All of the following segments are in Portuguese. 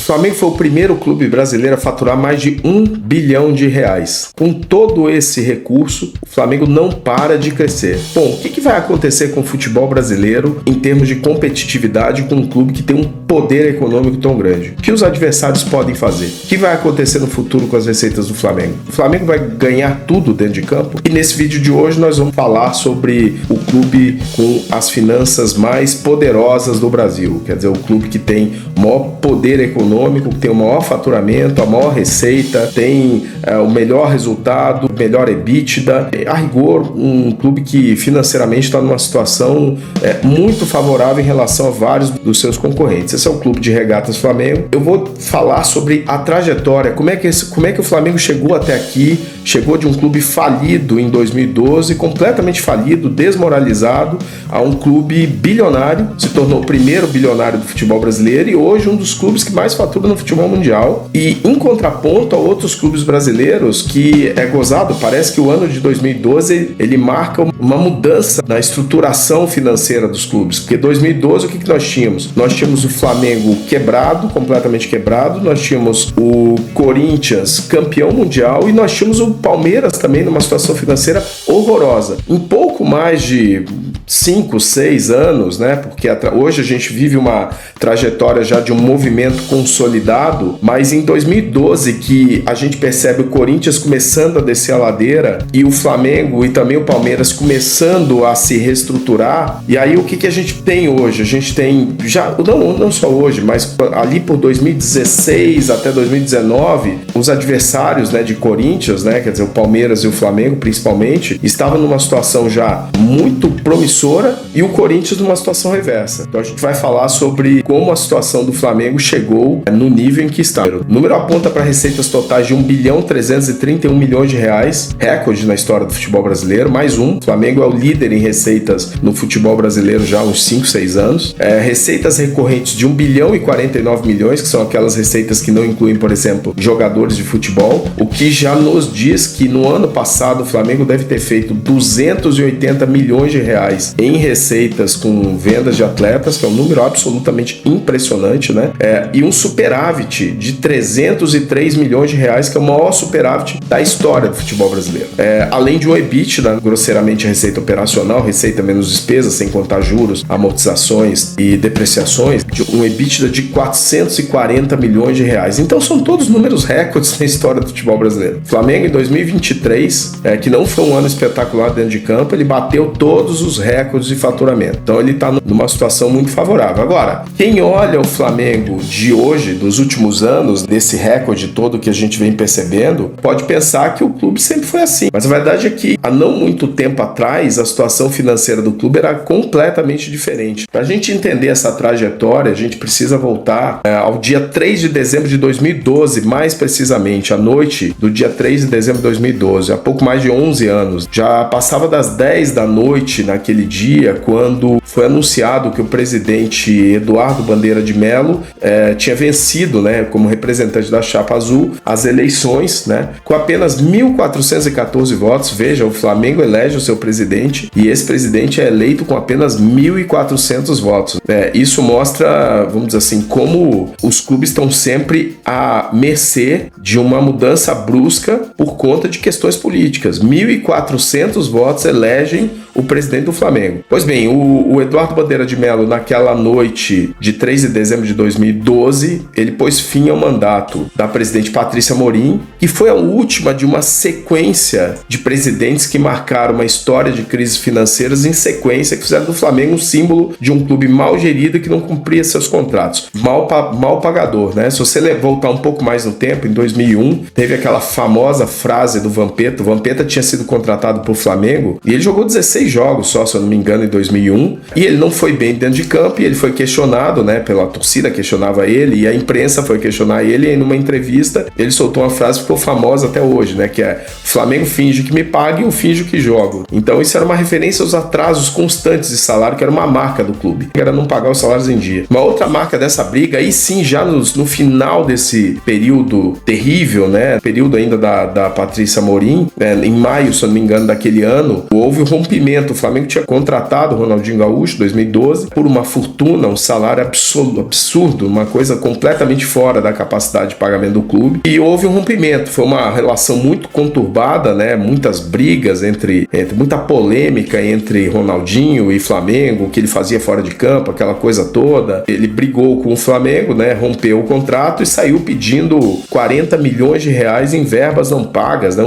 Flamengo foi o primeiro clube brasileiro a faturar mais de R$1 bilhão. Com todo esse recurso, o Flamengo não para de crescer. Bom, o que vai acontecer com o futebol brasileiro em termos de competitividade com um clube que tem um poder econômico tão grande? O que os adversários podem fazer? O que vai acontecer no futuro com as receitas do Flamengo? O Flamengo vai ganhar tudo dentro de campo? E nesse vídeo de hoje nós vamos falar sobre o clube com as finanças mais poderosas do Brasil. Quer dizer, o clube que tem o maior poder econômico, que tem o maior faturamento, a maior receita, tem o melhor resultado, o melhor EBITDA. A rigor, um clube que financeiramente está numa situação muito favorável em relação a vários dos seus concorrentes. Esse é o Clube de Regatas Flamengo. Eu vou falar sobre a trajetória, como é que o Flamengo chegou até aqui, chegou de um clube falido em 2012, completamente falido, desmoralizado, a um clube bilionário, se tornou o primeiro bilionário do futebol brasileiro e hoje um dos clubes que mais fatura no futebol mundial. E em contraponto a outros clubes brasileiros que é gozado, parece que o ano de 2012 ele marca uma mudança na estruturação financeira dos clubes, porque 2012 o que nós tínhamos? Nós tínhamos o Flamengo quebrado, completamente quebrado, nós tínhamos o Corinthians campeão mundial e nós tínhamos o Palmeiras também numa situação financeira horrorosa. Em pouco mais de 5, 6 anos, né? Porque hoje a gente vive uma trajetória já de um movimento consolidado, mas em 2012 que a gente percebe o Corinthians começando a descer a ladeira e o Flamengo e também o Palmeiras começando a se reestruturar. E aí o que a gente tem hoje? A gente tem já, não só hoje, mas ali por 2016 até 2019, os adversários, né, de Corinthians, né, quer dizer, o Palmeiras e o Flamengo principalmente, estavam numa situação já muito promissora e o Corinthians numa situação reversa. Então a gente vai falar sobre como a situação do Flamengo chegou no nível em que está. O número aponta para receitas totais de R$1.331 bilhão, recorde na história do futebol brasileiro, mais um. O Flamengo é o líder em receitas no futebol brasileiro já há uns 5, 6 anos. Receitas recorrentes de R$1.049 bilhão, que são aquelas receitas que não incluem, por exemplo, jogadores de futebol, o que já nos diz que no ano passado o Flamengo deve ter feito R$280 milhões em receitas com vendas de atletas, que é um número absolutamente impressionante, né? E um superávit de R$303 milhões, que é o maior superávit da história do futebol brasileiro. Além de um EBITDA, grosseiramente a receita operacional, receita menos despesas, sem contar juros, amortizações e depreciações, um EBITDA de R$440 milhões. Então são todos números recordes na história do futebol brasileiro. Flamengo em 2023, que não foi um ano espetacular dentro de campo, ele bateu todos os recordes de faturamento. Então ele está numa situação muito favorável. Agora, quem olha o Flamengo de hoje, dos últimos anos, desse recorde todo que a gente vem percebendo, pode pensar que o clube sempre foi assim. Mas a verdade é que há não muito tempo atrás, a situação financeira do clube era completamente diferente. Para a gente entender essa trajetória, a gente precisa voltar ao dia 3 de dezembro de 2012, mais precisamente, à noite do dia 3 de dezembro de 2012, há pouco mais de 11 anos. Já passava das 10 da noite naquele dia, quando foi anunciado que o presidente Eduardo Bandeira de Mello tinha vencido, né, como representante da chapa azul, as eleições, né, com apenas 1.414 votos. Veja, o Flamengo elege o seu presidente e esse presidente é eleito com apenas 1.400 votos. Isso mostra, vamos dizer assim, como os clubes estão sempre à mercê de uma mudança brusca por conta de questões políticas. 1.400 votos elegem o presidente do Flamengo. Pois bem, o Eduardo Bandeira de Mello, naquela noite de 3 de dezembro de 2012, ele pôs fim ao mandato da presidente Patrícia Morim, que foi a última de uma sequência de presidentes que marcaram uma história de crises financeiras em sequência, que fizeram do Flamengo um símbolo de um clube mal gerido e que não cumpria seus contratos. Mal pagador, né? Se você voltar um pouco mais no tempo, em 2001, teve aquela famosa frase do Vampeta. O Vampeta tinha sido contratado por Flamengo e ele jogou 16 jogos só, se eu não me engano, em 2001, e ele não foi bem dentro de campo e ele foi questionado, né, pela torcida questionava ele e a imprensa foi questionar ele, e numa entrevista ele soltou uma frase que ficou famosa até hoje, né, que é: Flamengo finge que me paga e eu finjo que jogo. Então isso era uma referência aos atrasos constantes de salário, que era uma marca do clube, que era não pagar os salários em dia. Uma outra marca dessa briga, aí sim, já no final desse período terrível, né, período ainda da Patrícia Morim, né, em maio, se eu não me engano, daquele ano, houve um rompimento. O Flamengo tinha contratado o Ronaldinho Gaúcho, 2012, por uma fortuna, um salário absurdo, uma coisa completamente fora da capacidade de pagamento do clube, e houve um rompimento. Foi uma relação muito conturbada, né? Muitas brigas, muita polêmica entre Ronaldinho e Flamengo, o que ele fazia fora de campo, aquela coisa toda. Ele brigou com o Flamengo, né? Rompeu o contrato e saiu pedindo 40 milhões de reais em verbas não pagas, né?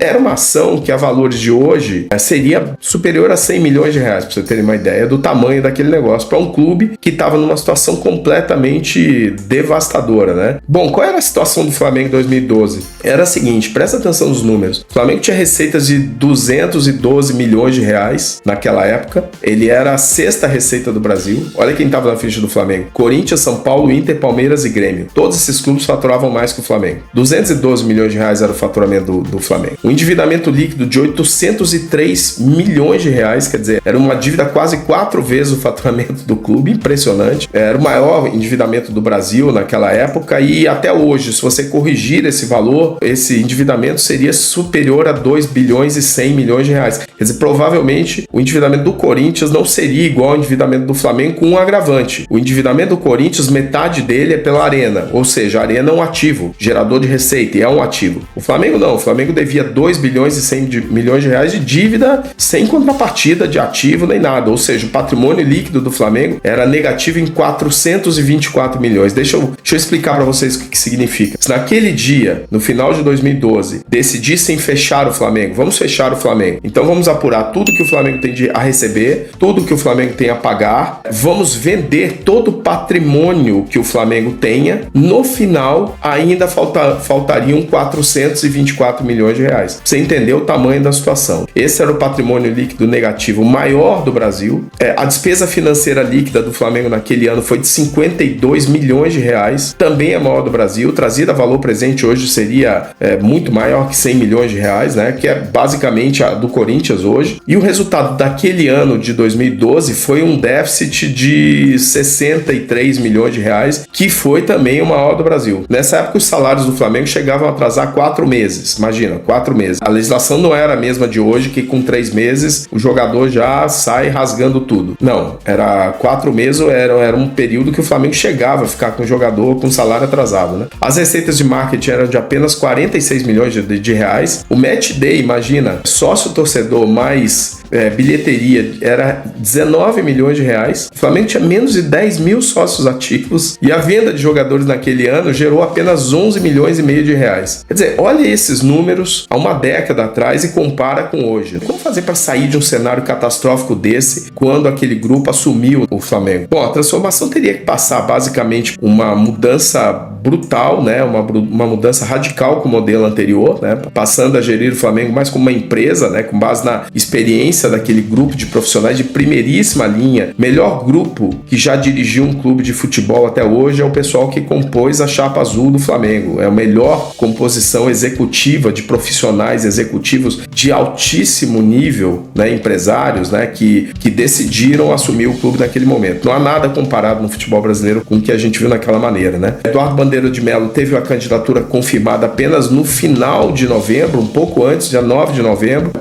Era uma ação que a valores de hoje seria superior a 100 milhões de reais, para você terem uma ideia do tamanho daquele negócio, para um clube que estava numa situação completamente devastadora, né? Bom, qual era a situação do Flamengo em 2012? Era a seguinte, presta atenção nos números. O Flamengo tinha receitas de 212 milhões de reais naquela época. Ele era a sexta receita do Brasil. Olha quem estava na ficha do Flamengo: Corinthians, São Paulo, Inter, Palmeiras e Grêmio. Todos esses clubes faturavam mais que o Flamengo. 212 milhões de reais era o faturamento do Flamengo. Um endividamento líquido de 803 milhões de reais, quer dizer, era uma dívida quase 4 vezes o faturamento do clube, impressionante. Era o maior endividamento do Brasil naquela época e até hoje, se você corrigir esse valor, esse endividamento seria superior a 2 bilhões e 100 milhões de reais. Quer dizer, provavelmente o endividamento do Corinthians não seria igual ao endividamento do Flamengo, com um agravante. O endividamento do Corinthians, metade dele é pela Arena, ou seja, a Arena é um ativo, gerador de receita, e é um ativo. O Flamengo não, o Flamengo devia 2 bilhões e 100 milhões de reais de dívida sem contrapartida de ativo nem nada, ou seja, o patrimônio líquido do Flamengo era negativo em 424 milhões. Deixa eu explicar para vocês o que significa. Se naquele dia, no final de 2012, decidissem fechar o Flamengo, vamos fechar o Flamengo, então vamos apurar tudo que o Flamengo tem a receber, tudo que o Flamengo tem a pagar, vamos vender todo o patrimônio que o Flamengo tenha, no final ainda faltariam 424 milhões de reais. Você entendeu o tamanho da situação. Esse era o patrimônio líquido negativo maior do Brasil. A despesa financeira líquida do Flamengo naquele ano foi de 52 milhões de reais, também é maior do Brasil. Trazida a valor presente hoje seria muito maior que 100 milhões de reais, né? Que é basicamente a do Corinthians hoje. E o resultado daquele ano de 2012 foi um déficit de 63 milhões de reais, que foi também o maior do Brasil. Nessa época, os salários do Flamengo chegavam a atrasar 4 meses. Imagina, 4 meses. A legislação não era a mesma de hoje, que com 3 meses o jogador já sai rasgando tudo. Não, era 4 meses, era um período que o Flamengo chegava a ficar com o jogador com salário atrasado, né? As receitas de marketing eram de apenas 46 milhões de reais. O Match Day, imagina, sócio torcedor mais bilheteria, era 19 milhões de reais. O Flamengo tinha menos de 10 mil sócios ativos e a venda de jogadores naquele ano gerou apenas 11 milhões e meio de reais. Quer dizer, olha esses números há uma década atrás e compara com hoje. Como fazer para sair de um cenário catastrófico desse quando aquele grupo assumiu o Flamengo? Bom, a transformação teria que passar basicamente uma mudança brutal, né? Uma mudança radical com o modelo anterior, né? Passando a gerir o Flamengo mais como uma empresa, né? Com base na experiência daquele grupo de profissionais de primeiríssima linha. Melhor grupo que já dirigiu um clube de futebol até hoje é o pessoal que compôs a chapa azul do Flamengo. É a melhor composição executiva de profissionais executivos de altíssimo nível, né? Empresários, né? Que decidiram assumir o clube naquele momento. Não há nada comparado no futebol brasileiro com o que a gente viu naquela maneira, né? Eduardo Bandeira de Mello teve a candidatura confirmada apenas no final de novembro, um pouco antes, dia 9 de novembro.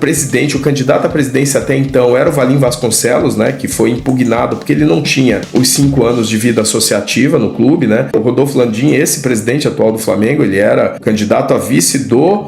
O candidato à presidência até então era o Valim Vasconcelos, né, que foi impugnado porque ele não tinha os 5 anos de vida associativa no clube, né? O Rodolfo Landim, esse presidente atual do Flamengo, ele era candidato a vice do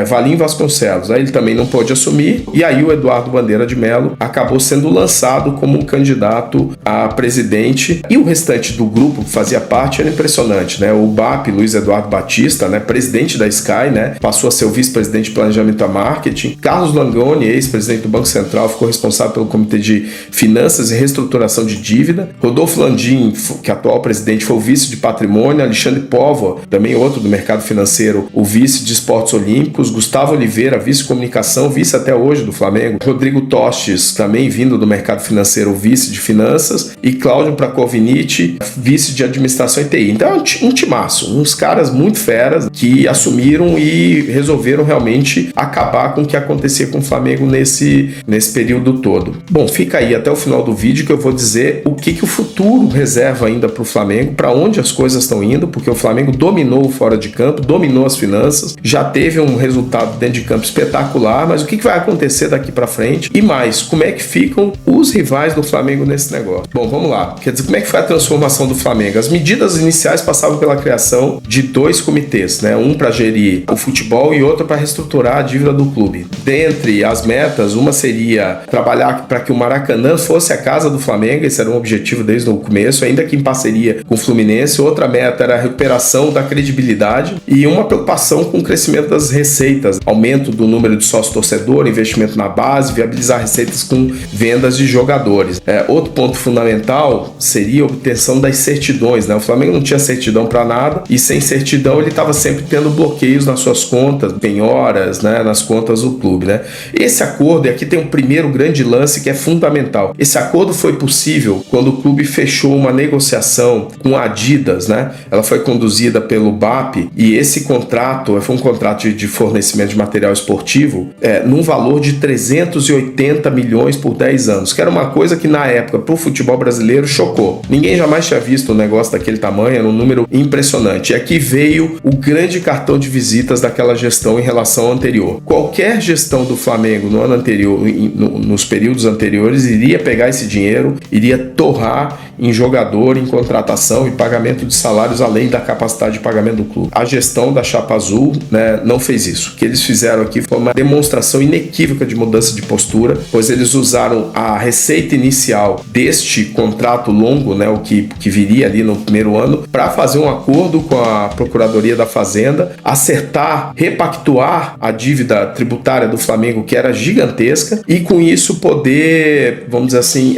Valim Vasconcelos. Aí ele também não pôde assumir e aí o Eduardo Bandeira de Mello acabou sendo lançado como um candidato a presidente e o restante do grupo que fazia parte era impressionante, né? O BAP, Luiz Eduardo Batista, né, presidente da Sky, né, passou a ser o vice-presidente de planejamento e marketing. Carlos Langoni, ex-presidente do Banco Central, ficou responsável pelo Comitê de Finanças e Reestruturação de Dívida. Rodolfo Landim, que é atual presidente, foi o vice de Patrimônio. Alexandre Póvoa, também outro do mercado financeiro, o vice de Esportes Olímpicos. Gustavo Oliveira, vice-comunicação, vice até hoje do Flamengo. Rodrigo Tostes, também vindo do mercado financeiro, vice de Finanças. E Cláudio Prakovinich, vice de Administração e TI. Então é um time timaço, uns caras muito feras que assumiram e resolveram realmente acabar com o que acontecia com o Flamengo nesse período todo. Bom, fica aí até o final do vídeo que eu vou dizer o que o futuro reserva ainda para o Flamengo, para onde as coisas estão indo, porque o Flamengo dominou fora de campo, dominou as finanças, já teve um resultado dentro de campo espetacular, mas o que vai acontecer daqui para frente? E mais, como é que ficam os rivais do Flamengo nesse negócio? Bom, vamos lá. Quer dizer, como é que foi a transformação do Flamengo? As medidas iniciais passavam pela criação de 2 comitês, né? Um para gerir o futebol e outro para reestruturar a dívida do clube. Dentre as metas, uma seria trabalhar para que o Maracanã fosse a casa do Flamengo, esse era um objetivo desde o começo, ainda que em parceria com o Fluminense. Outra meta era a recuperação da credibilidade e uma preocupação com o crescimento das receitas, aumento do número de sócio-torcedor, investimento na base, viabilizar receitas com vendas de jogadores. Outro ponto fundamental seria a obtenção das certidões, né? O Flamengo não tinha certidão para nada e sem certidão ele estava sempre tendo bloqueios nas suas contas, penhoras, né? Nas contas do clube, né? Esse acordo, e aqui tem um primeiro grande lance que é fundamental. Esse acordo foi possível quando o clube fechou uma negociação com a Adidas, né? Ela foi conduzida pelo BAP e esse contrato foi um contrato de fornecimento de material esportivo num valor de 380 milhões por 10 anos, que era uma coisa que na época para o futebol brasileiro chocou. Ninguém jamais tinha visto um negócio daquele tamanho, era um número impressionante. E aqui veio o grande cartão de visitas daquela gestão em relação ao anterior. Qualquer gestão do Flamengo no ano anterior, nos períodos anteriores, iria pegar esse dinheiro, iria torrar em jogador, em contratação e pagamento de salários além da capacidade de pagamento do clube. A gestão da Chapa Azul, né, não fez isso. O que eles fizeram aqui foi uma demonstração inequívoca de mudança de postura, pois eles usaram a receita inicial deste contrato longo, né, o que viria ali no primeiro ano, para fazer um acordo com a Procuradoria da Fazenda, acertar, repactuar a dívida tributária do Flamengo, que era gigantesca, e com isso poder, vamos dizer assim,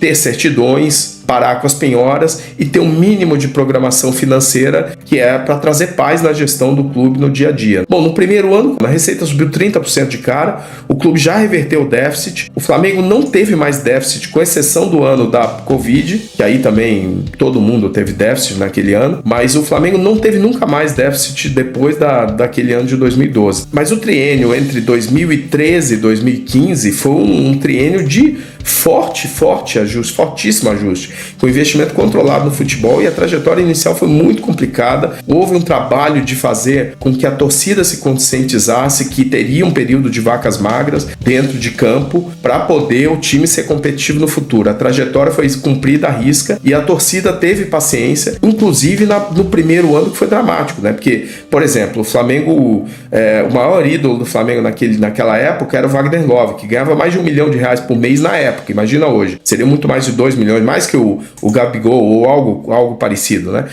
ter certidões, parar com as penhoras e ter um mínimo de programação financeira que é para trazer paz na gestão do clube no dia a dia. Bom, no primeiro ano, a receita subiu 30% de cara, o clube já reverteu o déficit, o Flamengo não teve mais déficit, com exceção do ano da Covid, que aí também todo mundo teve déficit naquele ano, mas o Flamengo não teve nunca mais déficit depois daquele ano de 2012. Mas o triênio entre 2013 e 2015 foi um triênio de forte ajuste, fortíssimo ajuste, com investimento controlado no futebol, e a trajetória inicial foi muito complicada. Houve um trabalho de fazer com que a torcida se conscientizasse que teria um período de vacas magras dentro de campo para poder o time ser competitivo no futuro. A trajetória foi cumprida à risca e a torcida teve paciência, inclusive no primeiro ano, que foi dramático, né? Porque, por exemplo, o Flamengo, o maior ídolo do Flamengo naquela época era o Wagner Love, que ganhava mais de R$1 milhão por mês na época. Imagina hoje, seria muito mais de 2 milhões, mais que o Gabigol ou algo parecido, né?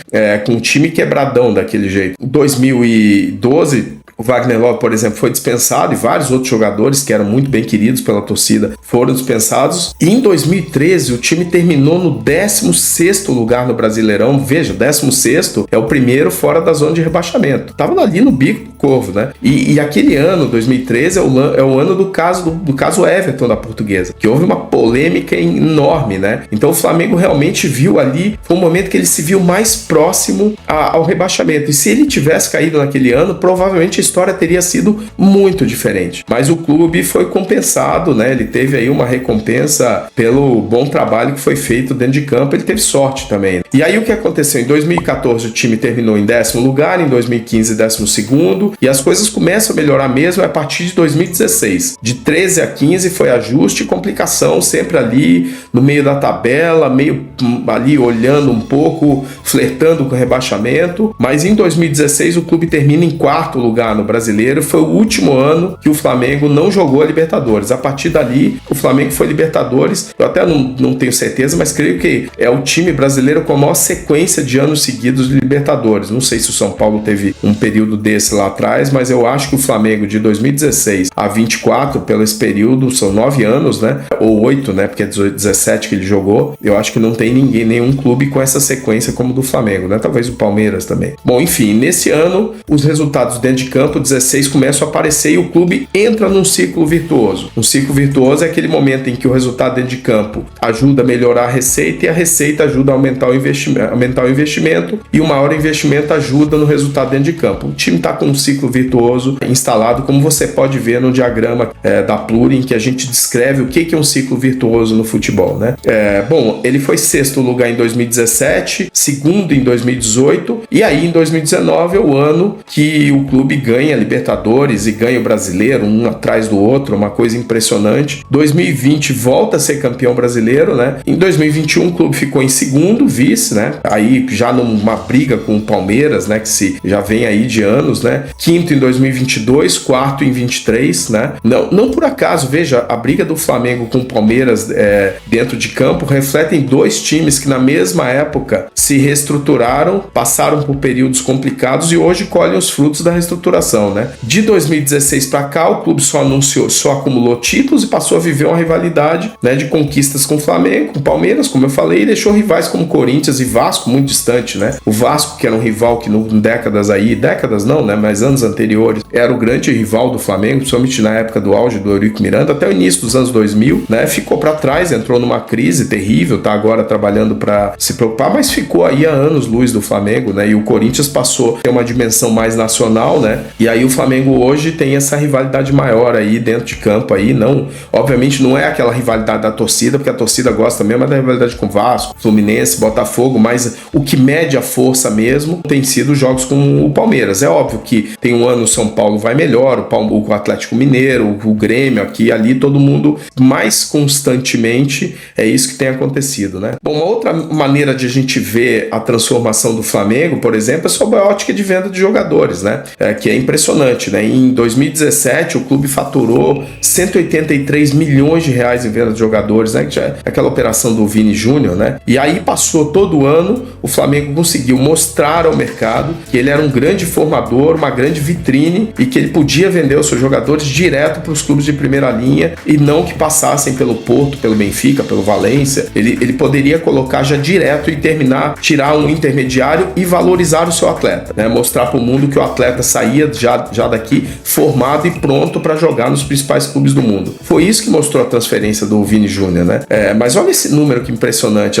Com um time quebradão daquele jeito. Em 2012, o Wagner Love, por exemplo, foi dispensado e vários outros jogadores que eram muito bem queridos pela torcida foram dispensados. E em 2013 o time terminou no 16º lugar no Brasileirão. Veja, 16º é o primeiro fora da zona de rebaixamento. Tava ali no bico do corvo, né? E aquele ano, 2013, é o ano do caso Everton da Portuguesa, que houve uma polêmica enorme, né? Então o Flamengo realmente viu ali, foi um momento que ele se viu mais próximo ao rebaixamento. E se ele tivesse caído naquele ano, provavelmente a história teria sido muito diferente. Mas o clube foi compensado, né? Ele teve aí uma recompensa pelo bom trabalho que foi feito dentro de campo. Ele teve sorte também. E aí o que aconteceu? Em 2014 o time terminou em 10º lugar, em 2015 12º, e as coisas começam a melhorar mesmo a partir de 2016. De 13 a 15 foi ajuste e complicação, sempre ali no meio da tabela, meio ali olhando um pouco, flertando com o rebaixamento. Mas em 2016 o clube termina em 4º lugar no Brasileiro. Foi o último ano que o Flamengo não jogou a Libertadores. A partir dali, o Flamengo foi Libertadores. Eu até não tenho certeza, mas creio que é o time brasileiro com a maior sequência de anos seguidos de Libertadores. Não sei se o São Paulo teve um período desse lá atrás, mas eu acho que o Flamengo de 2016 a 24, pelo esse período, são 9 anos, né? Ou 8, né? Porque é 17 que ele jogou. Eu acho que não tem nenhum clube com essa sequência como o do Flamengo, né? Talvez o Palmeiras também. Bom, enfim, nesse ano, os resultados dentro de campo campo, 16 começam a aparecer e o clube entra num ciclo virtuoso. Um ciclo virtuoso é aquele momento em que o resultado dentro de campo ajuda a melhorar a receita e a receita ajuda a aumentar o investimento e o maior investimento ajuda no resultado dentro de campo. O time está com um ciclo virtuoso instalado, como você pode ver no diagrama da Pluri, em que a gente descreve o que é um ciclo virtuoso no futebol, né? Bom, ele foi sexto lugar em 2017, segundo em 2018 e aí em 2019 é o ano que o clube ganha a Libertadores e ganha o Brasileiro, um atrás do outro, uma coisa impressionante. 2020 volta a ser campeão brasileiro, né? Em 2021 o clube ficou em segundo, vice, né? Aí já numa briga com o Palmeiras, né? Que já vem aí de anos, né? Quinto em 2022, quarto em 23, né? Não por acaso, veja, a briga do Flamengo com o Palmeiras dentro de campo refletem dois times que na mesma época se reestruturaram, passaram por períodos complicados e hoje colhem os frutos da reestruturação, né? De 2016 para cá, o clube só acumulou títulos e passou a viver uma rivalidade, né, de conquistas com o Flamengo, com o Palmeiras, como eu falei, e deixou rivais como Corinthians e Vasco muito distante, né? O Vasco, que era um rival que décadas não, né, mas anos anteriores, era o grande rival do Flamengo, principalmente na época do auge do Eurico Miranda, até o início dos anos 2000, né? Ficou para trás, entrou numa crise terrível, tá agora trabalhando para se preocupar, mas ficou aí há anos luz do Flamengo, né? E o Corinthians passou a ter uma dimensão mais nacional, né? E aí o Flamengo hoje tem essa rivalidade maior aí dentro de campo aí, obviamente não é aquela rivalidade da torcida, porque a torcida gosta mesmo da rivalidade com Vasco, Fluminense, Botafogo, mas o que mede a força mesmo tem sido os jogos com o Palmeiras. É óbvio que tem um ano o São Paulo vai melhor, o Atlético Mineiro, o Grêmio aqui, ali, todo mundo mais constantemente, é isso que tem acontecido, né? Bom, uma outra maneira de a gente ver a transformação do Flamengo, por exemplo, é sob a ótica de venda de jogadores, né? Que é impressionante, né? Em 2017 o clube faturou 183 milhões de reais em venda de jogadores, né? Que já é aquela operação do Vini Júnior, né? E aí passou todo ano, o Flamengo conseguiu mostrar ao mercado que ele era um grande formador, uma grande vitrine e que ele podia vender os seus jogadores direto para os clubes de primeira linha e não que passassem pelo Porto, pelo Benfica, pelo Valência. Ele poderia colocar já direto e tirar um intermediário e valorizar o seu atleta, né? Mostrar para o mundo que o atleta saía já daqui formado e pronto para jogar nos principais clubes do mundo. Foi isso que mostrou a transferência do Vini Júnior, né? Mas olha esse número que impressionante.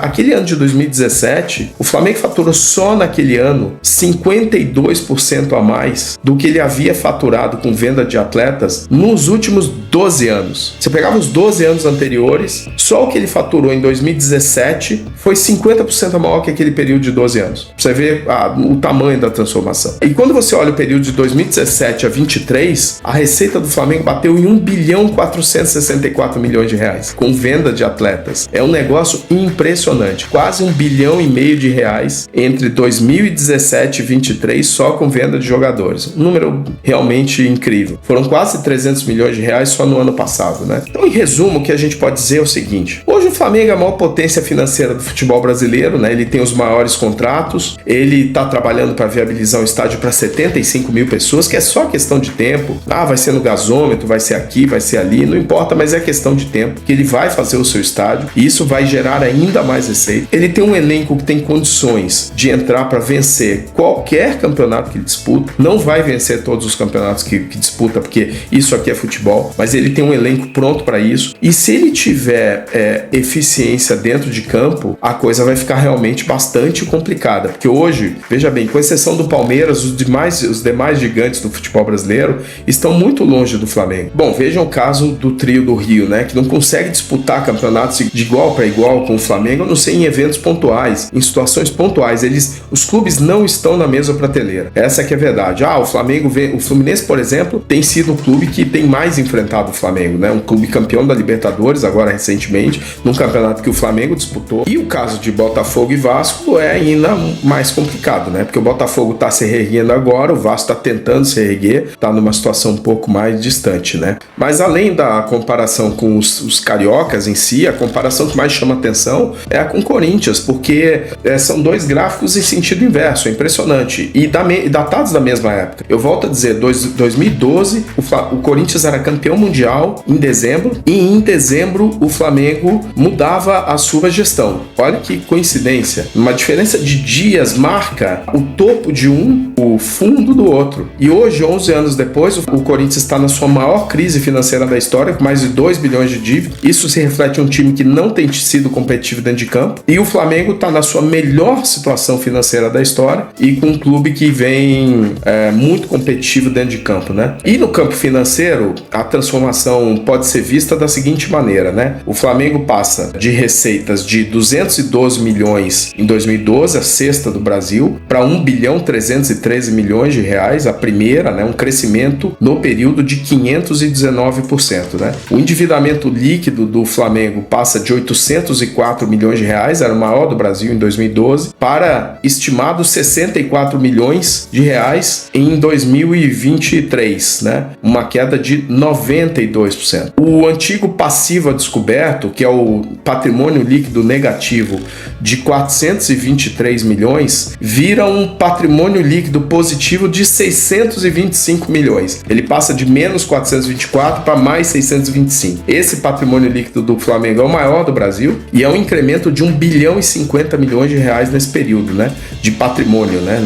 Aquele ano de 2017, o Flamengo faturou só naquele ano 52% a mais do que ele havia faturado com venda de atletas nos últimos 12 anos. Você pegava os 12 anos anteriores, só o que ele faturou em 2017 foi 50% maior que aquele período de 12 anos. Você vê o tamanho da transformação. E quando você olha o período de 2017 a 23, a receita do Flamengo bateu em 1 bilhão 464 milhões de reais com venda de atletas. É um negócio impressionante. Quase 1,5 bilhão de reais entre 2017 e 23 só com venda de jogadores. Um número realmente incrível. Foram quase 300 milhões de reais só no ano passado, né? Então, em resumo, o que a gente pode dizer é o seguinte: hoje o Flamengo é a maior potência financeira do futebol brasileiro, né? Ele tem os maiores contratos, ele está trabalhando para viabilizar um estádio para 75 mil pessoas, que é só questão de tempo. Vai ser no gasômetro, vai ser aqui, vai ser ali, não importa, mas é questão de tempo que ele vai fazer o seu estádio e isso vai gerar ainda mais receita. Ele tem um elenco que tem condições de entrar para vencer qualquer campeonato que ele disputa, não vai vencer todos os campeonatos que disputa, porque isso aqui é futebol, mas ele tem um elenco pronto para isso e se ele tiver eficiência dentro de campo, a coisa vai ficar realmente bastante complicada, porque hoje, veja bem, com exceção do Palmeiras, os demais gigantes do futebol brasileiro estão muito longe do Flamengo. Bom, vejam o caso do trio do Rio, né, que não consegue disputar campeonatos de igual para igual com o Flamengo, a não ser em eventos pontuais, em situações pontuais. Os clubes não estão na mesma prateleira. Essa que é a verdade. O Fluminense, por exemplo, tem sido o clube que tem mais enfrentado o Flamengo, né? Um clube campeão da Libertadores, agora recentemente, num campeonato que o Flamengo disputou. E o caso de Botafogo e Vasco é ainda mais complicado, né? Porque o Botafogo está se reerguendo agora, o Vasco está tentando se reerguer, está numa situação um pouco mais distante, né? Mas além da comparação com os cariocas em si, a comparação que mais chama atenção é a com o Corinthians, porque são dois gráficos em sentido inverso, é impressionante. E datados da mesma época. Eu volto a dizer, 2012, o Corinthians era campeão mundial em dezembro, e em dezembro o Flamengo mudava a sua gestão. Olha que coincidência. Uma diferença de dias marca o topo de um, o fundo do outro. E hoje, 11 anos depois, o Corinthians está na sua maior crise financeira da história, com mais de 2 bilhões de dívida. Isso se reflete em um time que não tem sido competitivo dentro de campo. E o Flamengo está na sua melhor situação financeira da história e com um clube que vem muito competitivo dentro de campo, né? E no campo financeiro, a transformação pode ser vista da seguinte maneira, né? O Flamengo passa de receitas de 212 milhões em 2012, a sexta do Brasil, para 1 bilhão 313 milhões de reais, a primeira, né? Um crescimento no período de 519%, né? O endividamento líquido do Flamengo passa de 804 milhões de reais, era o maior do Brasil em 2012, para estimados 64 milhões de reais em 2023, né? Uma queda de 92%. O antigo passivo a descoberto, que é o patrimônio líquido negativo de 423 milhões, vira um patrimônio líquido positivo de 625 milhões. Ele passa de menos 424 para mais 625. Esse patrimônio líquido do Flamengo é o maior do Brasil e é um incremento de 1 bilhão e 50 milhões de reais nesse período, né? De patrimônio, né?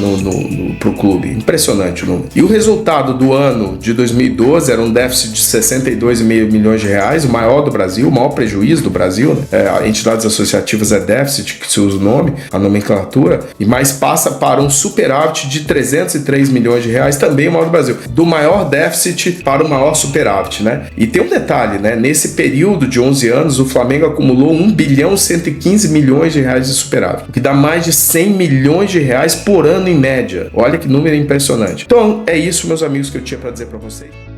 Pro clube. Impressionante o número. E o resultado do ano de 2012 era um déficit de 62,5 milhões de reais, o maior do Brasil, o maior prejuízo do Brasil, né? Entidades associativas é déficit, que se usa o nome, a nomenclatura, e mais passa para um superávit de 303 milhões de reais, também o maior do Brasil. Do maior déficit para o maior superávit, né? E tem um detalhe, né? Nesse período de 11 anos, o Flamengo acumulou 1 bilhão 115 milhões de reais de superávit, o que dá mais de 100 milhões de reais por ano em média. Olha que número impressionante. Então, é isso, meus amigos, que eu tinha para dizer para vocês.